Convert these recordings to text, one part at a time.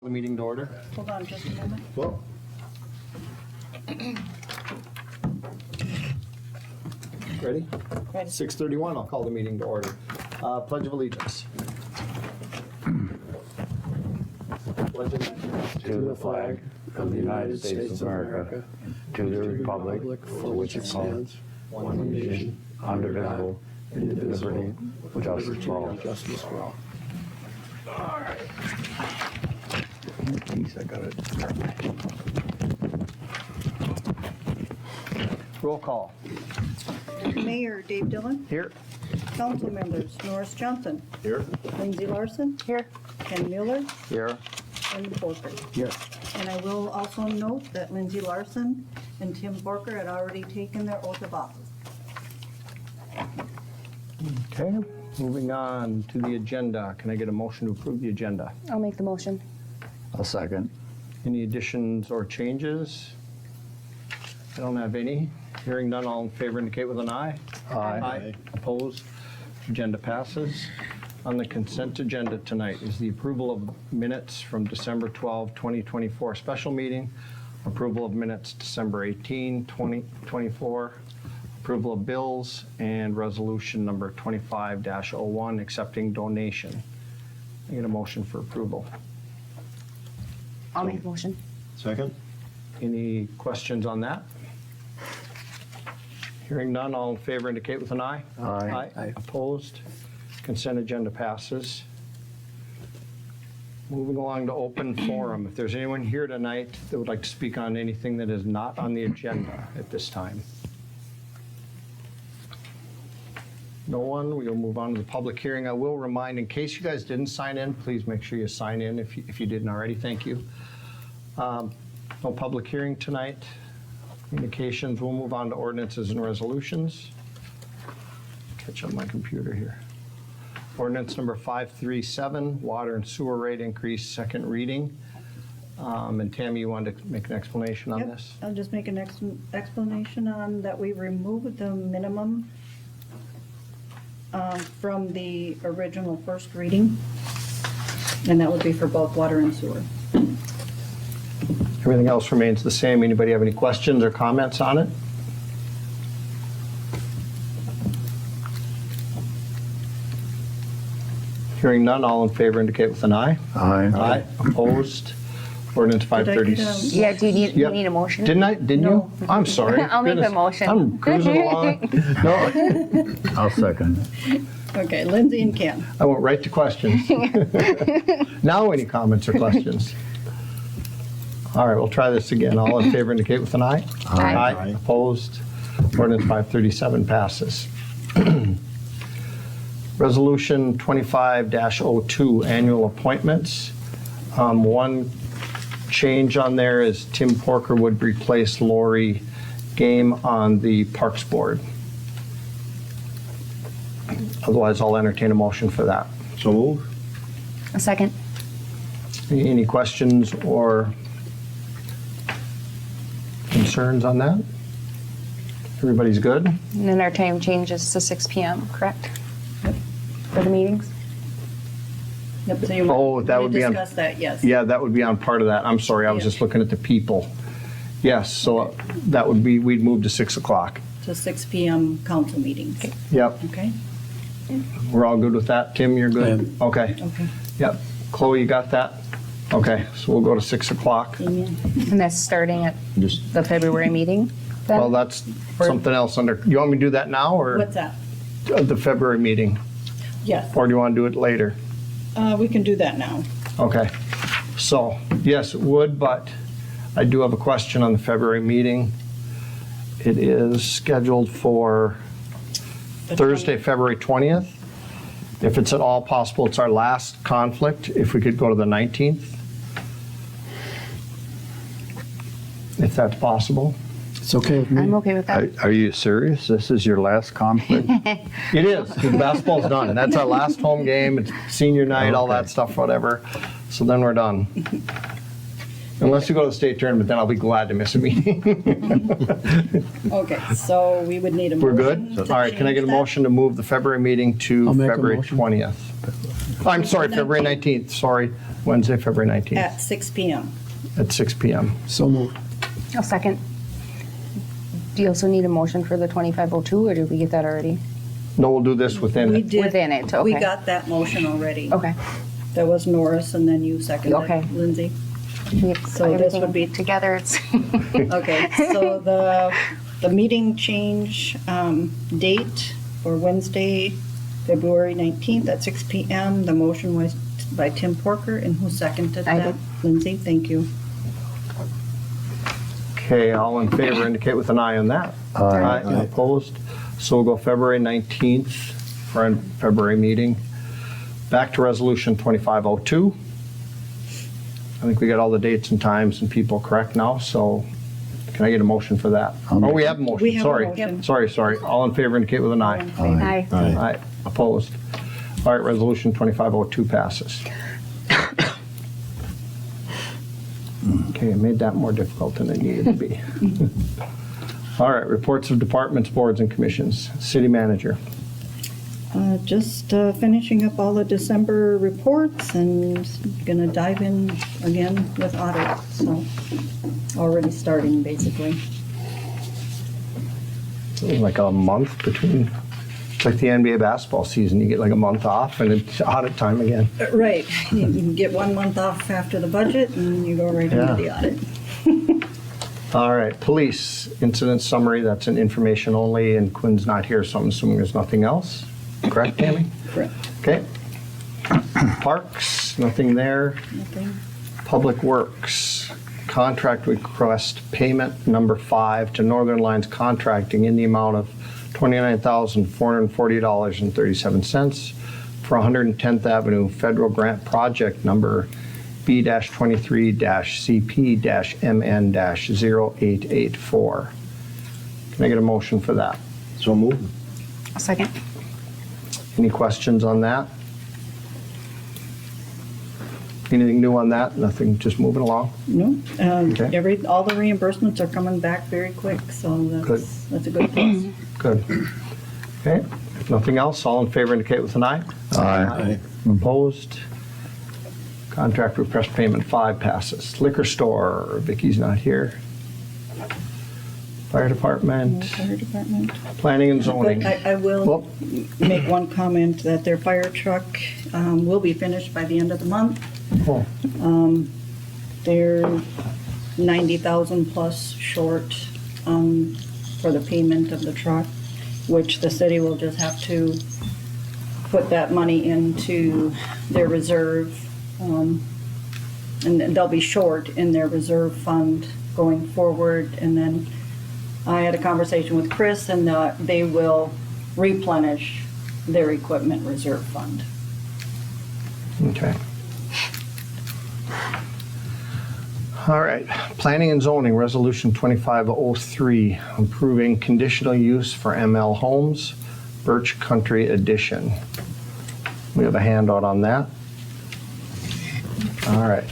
The meeting to order. Hold on just a moment. Well. Ready? Ready. 6:31, I'll call the meeting to order. Pledge of Allegiance. Pledge of allegiance to the flag of the United States of America, to the republic for which it stands, one nation, indivisible, with liberty and justice for all. All right. Geez, I got it. Roll call. Mayor Dave Dillon. Here. Council members Norris Johnson. Here. Lindsee Larson. Here. Ken Mueller. Here. And Porker. Here. And I will also note that Lindsee Larson and Tim Porker had already taken their oath of office. Okay, moving on to the agenda. Can I get a motion to approve the agenda? I'll make the motion. I'll second. Any additions or changes? I don't have any. Hearing none, all in favor indicate with an eye. Aye. Opposed? Agenda passes. On the consent agenda tonight is the approval of minutes from December 12, 2024 special meeting, approval of minutes December 18, 2024, approval of bills, and resolution number 25-01, accepting donation. I get a motion for approval. I'll make the motion. Second? Any questions on that? Hearing none, all in favor indicate with an eye. Aye. Aye. Opposed? Consent agenda passes. Moving along to open forum. If there's anyone here tonight that would like to speak on anything that is not on the agenda at this time. No one, we'll move on to the public hearing. I will remind, in case you guys didn't sign in, please make sure you sign in if you didn't already. Thank you. No public hearing tonight. Communications, we'll move on to ordinances and resolutions. Catch up my computer here. Ordinance number 537, water and sewer rate increase, second reading. And Tammy, you wanted to make an explanation on Yep, this? I'll just make an explanation on that we removed the minimum from the original first reading. And that would be for both water and sewer. Everything else remains the same. Anybody have any questions or comments on it? Hearing none, all in favor indicate with an eye. Aye. Opposed? Ordinance Did I get 530. Yeah, do you need, Yep. a motion? Didn't I? Didn't No. you? I'm sorry. I'll make the Goodness. motion. I'm cruising along. No, I'll second. Okay, Lindsee and Ken. I went right to questions. Now any comments or questions? All right, we'll try this again. All in favor indicate with an eye. Aye. Aye. Opposed? Ordinance 537 passes. Resolution 25-02, annual appointments. One change on there is Tim Porker would replace Lori Game on the Parks Board. Otherwise, I'll entertain a motion for that. So move. A second. Any questions or concerns on that? Everybody's good? And then our time changes to 6 p.m., correct? For the meetings? Yep, so you Oh, that would be on- discuss that, yes. Yeah, that would be on part of that. I'm sorry, I was Yeah. just looking at the people. Yes, so that would be, we'd move to 6 o'clock. To 6 p.m. council meetings. Yep, Okay? we're all good with that. Tim, you're good? Okay, Okay. yep. Chloe, you got that? Okay, so we'll go to 6 o'clock. Amen. And that's starting at Just the February meeting? then? Well, that's something else under, you want me to do that now or What's that? the February meeting? Yes, Or do you want to do it later? we can do that now. Okay, so, yes, it would, but I do have a question on the February meeting. It is scheduled for Thursday, February 20th. If it's at all possible, it's our last conflict, if we could go to the 19th. If that's possible. It's okay with I'm okay with that. Are you serious? This is your last conflict? It is, because basketball's done. That's our last home game, it's senior night, all that Okay. stuff, whatever. So then we're done. Unless you go to the state tournament, then I'll be glad to miss a meeting. Okay, so we would need a We're motion. good? to All right, can I get a change that? motion to move the February meeting to I'll make a February motion. 20th? I'm sorry, February 19th, sorry, Wednesday, February 19th, At 6 PM. at 6 PM. So moved. I'll second. Do you also need a motion for the 2502, or did we get that already? No, we'll do this within. We did. Within it, We okay. got that motion already. Okay. That was Norris, and then you seconded, Okay. Lindsay. We have So this would everything be- together, it's, Okay, so the meeting change date for Wednesday, February 19th at 6 PM. The motion was by Tim Porker, and who seconded I that? did. Lindsay, thank you. Okay, all in favor indicate with an eye on that. Aye. Opposed? So we'll go February 19th for our February meeting. Back to Resolution 2502. I think we got all the dates and times and people correct now, so can I get a motion for that? I'll Oh, make we it. have a motion, We have a sorry. motion. Sorry. All in favor indicate with an eye. aye. Aye. Opposed? All right, Resolution 2502 passes. Okay, I made that more difficult than it needed to be. All right, reports of departments, boards, and commissions. City manager. Just finishing up all the December reports and gonna dive in again with audit, so already starting basically. Like a month between, it's like the NBA basketball season. You get like a month off and it's audit time again. Right, you can get 1 month off after the budget and you go right into Yeah. the audit. All right, police incident summary, that's an information only, and Quinn's not here, so I'm assuming there's nothing else. Correct, Tammy? Correct. Okay. Parks, nothing there. Nothing. Public Works, contract request payment number 5 to Northern Lines Contracting in the amount of $29,440.37 for 110th Avenue Federal Grant Project number B-23-CP-MN-0884. Can I get a motion for that? So moved. I'll second. Any questions on that? Anything new on that? Nothing, just moving along? No, Okay. all the reimbursements are coming back very quick, so Good. that's a good plus. Good. Okay, if nothing else, all in favor indicate with an eye. Aye. Opposed? Contract request payment 5 passes. Liquor store, Vicky's not here. Fire department, Fire department. planning and zoning. But I will Well- make one comment that their fire truck will be finished by the end of the month. Oh, They're 90,000 plus short for the payment of the truck, which the city will just have to put that money into their reserve. And then they'll be short in their reserve fund going forward. And then I had a conversation with Chris, and they will replenish their equipment reserve fund. Okay. All right, planning and zoning, resolution 2503, approving conditional use for ML Homes, Birch Country Edition. We have a handout on that. All right.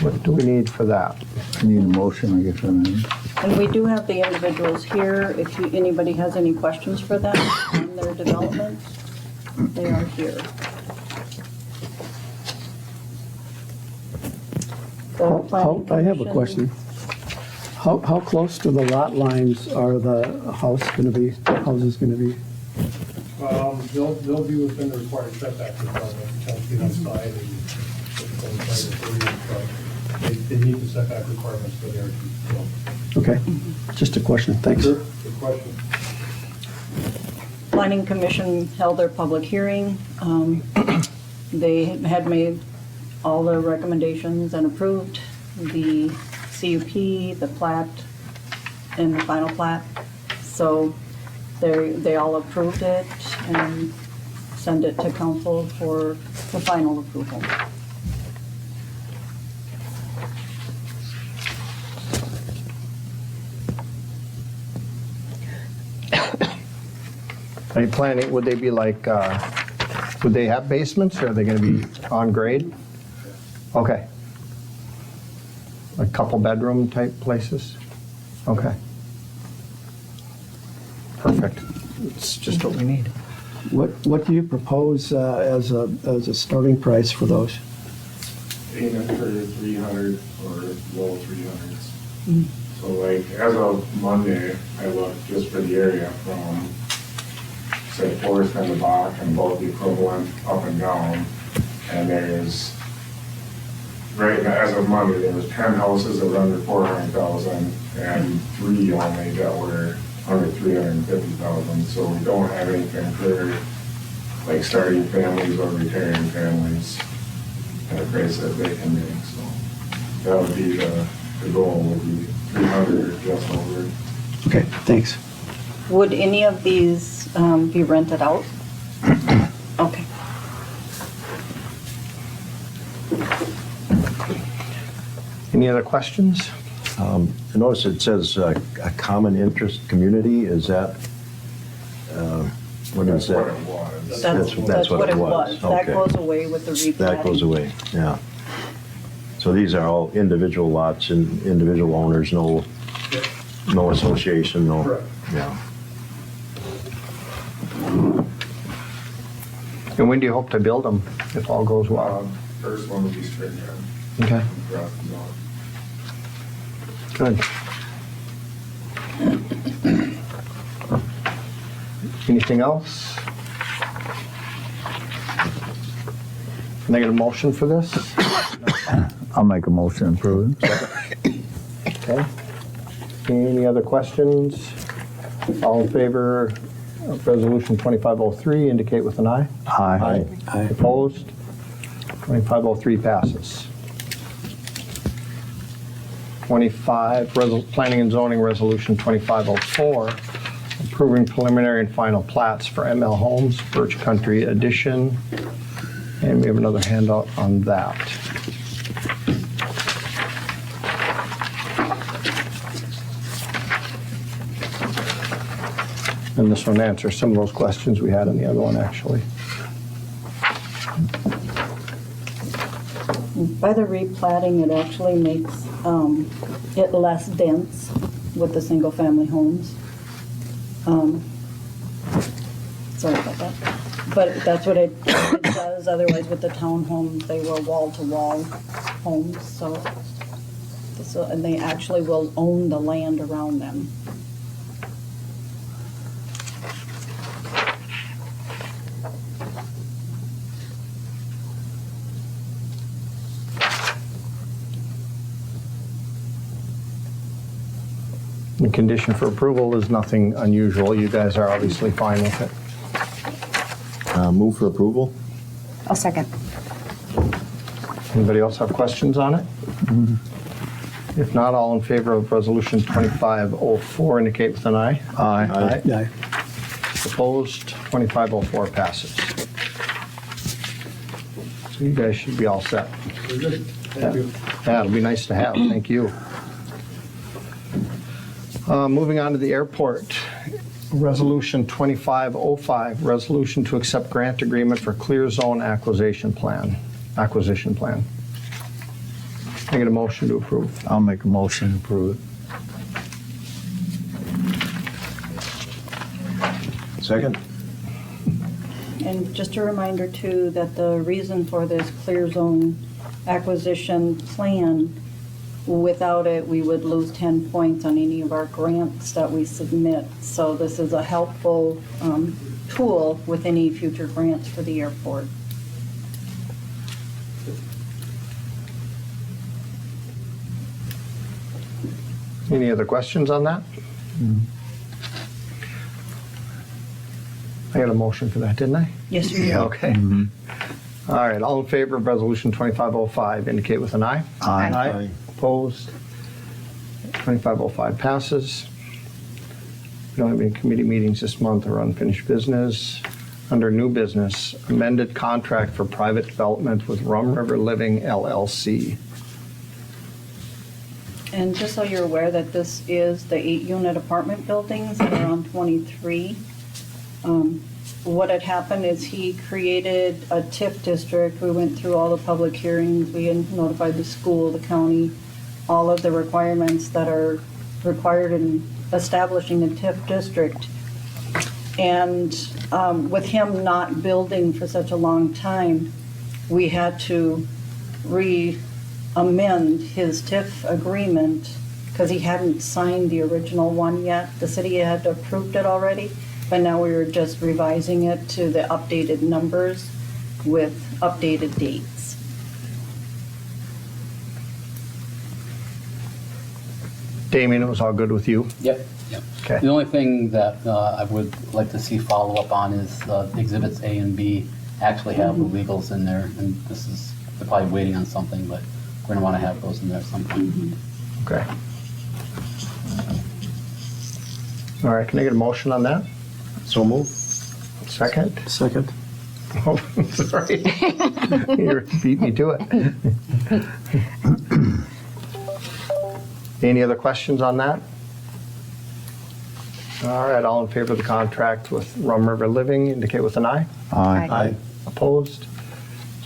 What do we need for that? I need a motion, I guess. And we do have the individuals here, if anybody has any questions for them on their development, they are here. The planning I have a commission- question. How close to the lot lines are the houses gonna be? They'll be within the required setback requirement, 10 feet on side and 25 to 30 in front. They meet the setback requirements for their, Okay, just a question, thanks. Good question. Planning commission held their public hearing. They had made all the recommendations and approved the CUP, the plat, and the final plat. So they all approved it and send it to council for the final approval. Are you planning, would they be like, would they have basements or are they gonna be on grade? Okay. A couple bedroom type places? Okay. Perfect. It's just what we need. What do you propose as a starting price for those? Aiming for 300 or low 300s. So like, as of Monday, I looked just for the area from, say, Forest and the Bach and both the equivalent up and down. And there's, right now, as of Monday, there was 10 houses that were under 400,000 and 3 only that were under 350,000. So we don't have anything for like starting families or retiring families at a price that they can make. So that would be the goal, would be 300 or just over. Okay, thanks. Would any of these be rented out? Okay. Any other questions? I notice it says a common interest community. Is that, what is That's what that? it was. That's what it was. That Okay. goes away with the replatting. That goes away, yeah. So these are all individual lots and individual owners, no association, no, Correct. yeah. And when do you hope to build them, if all goes well? First one would be springtime. Okay, The rest is all. good. Anything else? Can I get a motion for this? I'll make a motion to approve it. Okay. Any other questions? All in favor of Resolution 2503, indicate with an eye. Aye. Opposed? 2503 passes. 25, Planning and Zoning Resolution 2504, approving preliminary and final plats for ML Homes, Birch Country Edition. And we have another handout on that. And this one answers some of those questions we had in the other one, actually. By the replatting, it actually makes it less dense with the single-family homes. Sorry about that. But that's what it does. Otherwise, with the townhomes, they were wall-to-wall homes, so, and they actually will own the land around them. The condition for approval is nothing unusual. You guys are obviously fine with it. Move for approval? I'll second. Anybody else have questions on it? If not, all in favor of Resolution 2504, indicate with an eye. Aye. Aye. Opposed? 2504 passes. So you guys should be all set. Very good. Thank you. Yeah, it'll be nice to have. Thank you. Moving on to the airport. Resolution 2505, resolution to accept grant agreement for clear zone acquisition plan. Can I get a motion to approve? I'll make a motion to approve it. Second? And just a reminder too, that the reason for this clear zone acquisition plan, without it, we would lose 10 points on any of our grants that we submit. So this is a helpful tool with any future grants for the airport. Any other questions on that? I got a motion for that, didn't I? Yes, you do. Okay. All right, all in favor of Resolution 2505, indicate with an eye. Aye. Opposed? 2505 passes. We don't have any committee meetings this month or unfinished business. Under new business, amended contract for private development with Rum River Living LLC. And just so you're aware that this is the 8-unit apartment buildings that are on 23. what had happened is he created a TIF district. We went through all the public hearings. We had notified the school, the county, all of the requirements that are required in establishing a TIF district. And with him not building for such a long time, we had to amend his TIF agreement because he hadn't signed the original one yet. The city had approved it already, but now we were just revising it to the updated numbers with updated dates. Damien, it was all good with you? Yep, yep. Okay. The only thing that I would like to see follow up on is exhibits A and B actually have the legals in there, and this is, they're probably waiting on something, but we're gonna wanna have those in there at some point. Okay. All right, can I get a motion on that? So move. Second? Second. Oh, sorry. You beat me to it. Any other questions on that? All right, all in favor of the contract with Rum River Living, indicate with an eye. Aye. Opposed?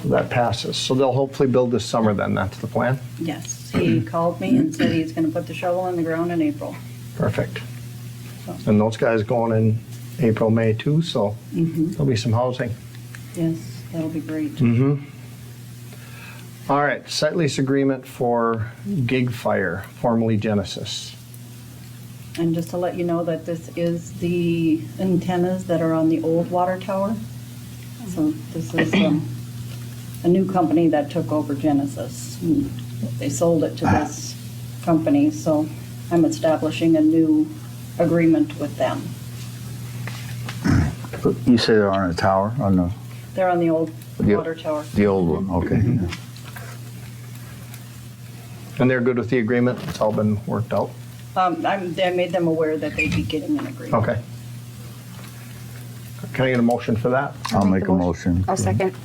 So that passes. So they'll hopefully build this summer then, that's the plan? Yes, he called me and said he's gonna put the shovel in the ground in April. Perfect. And those guys going in April, May too, so there'll be some housing. Yes, that'll be great. All right, site lease agreement for Gig Fire, formerly Genesis. And just to let you know that this is the antennas that are on the old water tower. So this is a new company that took over Genesis. They sold it to this company, so I'm establishing a new agreement with them. You say they're on a tower, on the They're on the old The- water tower. old one, okay. And they're good with the agreement? It's all been worked out? I made them aware that they'd be getting an agreement. Okay. Can I get a motion for that? I'll make a motion. I'll second.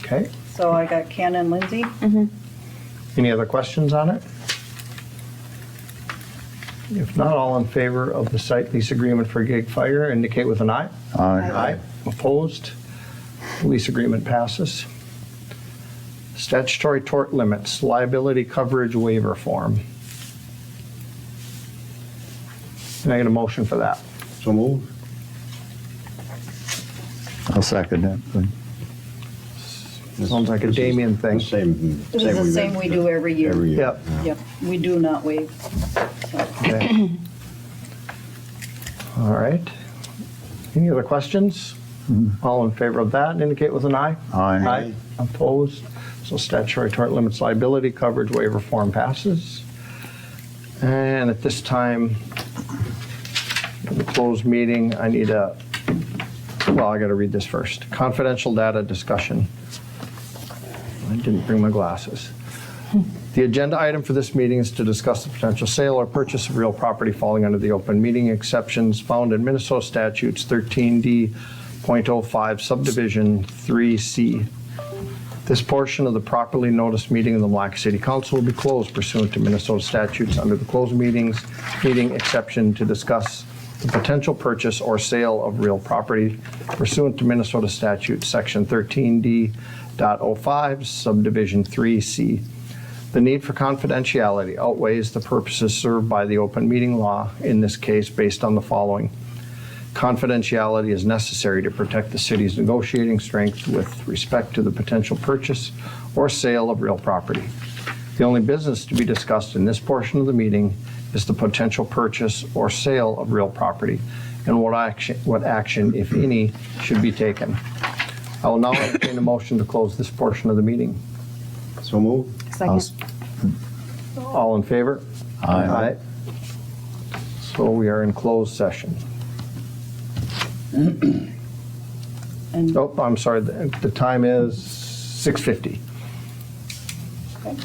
Okay. So I got Ken and Lindsay. Any other questions on it? If not, all in favor of the site lease agreement for Gig Fire, indicate with an eye. Aye. Opposed? Lease agreement passes. Statutory tort limits, liability coverage waiver form. Can I get a motion for that? So move. I'll second that. Sounds like a Damien thing. Same. This is the same we do every year. Every year. Yep. Yep, we do not waive. So, Okay. All right. Any other questions? All in favor of that, indicate with an eye. Aye. Opposed? So statutory tort limits liability coverage waiver form passes. And at this time, in the closed meeting, I need I got to read this first. Confidential data discussion. I didn't bring my glasses. The agenda item for this meeting is to discuss the potential sale or purchase of real property falling under the open meeting exceptions found in Minnesota statutes 13D.05 subdivision 3C. This portion of the properly noticed meeting of the Milaca City Council will be closed pursuant to Minnesota statutes under the closed meeting exception to discuss the potential purchase or sale of real property pursuant to Minnesota statute section 13D.05 subdivision 3C. The need for confidentiality outweighs the purposes served by the open meeting law in this case based on the following. Confidentiality is necessary to protect the city's negotiating strength with respect to the potential purchase or sale of real property. The only business to be discussed in this portion of the meeting is the potential purchase or sale of real property and what action, if any, should be taken. I will now entertain a motion to close this portion of the meeting. So move. Second. All in favor? Aye. So we are in closed session. And Oh, I'm sorry, the time is 6:50. okay.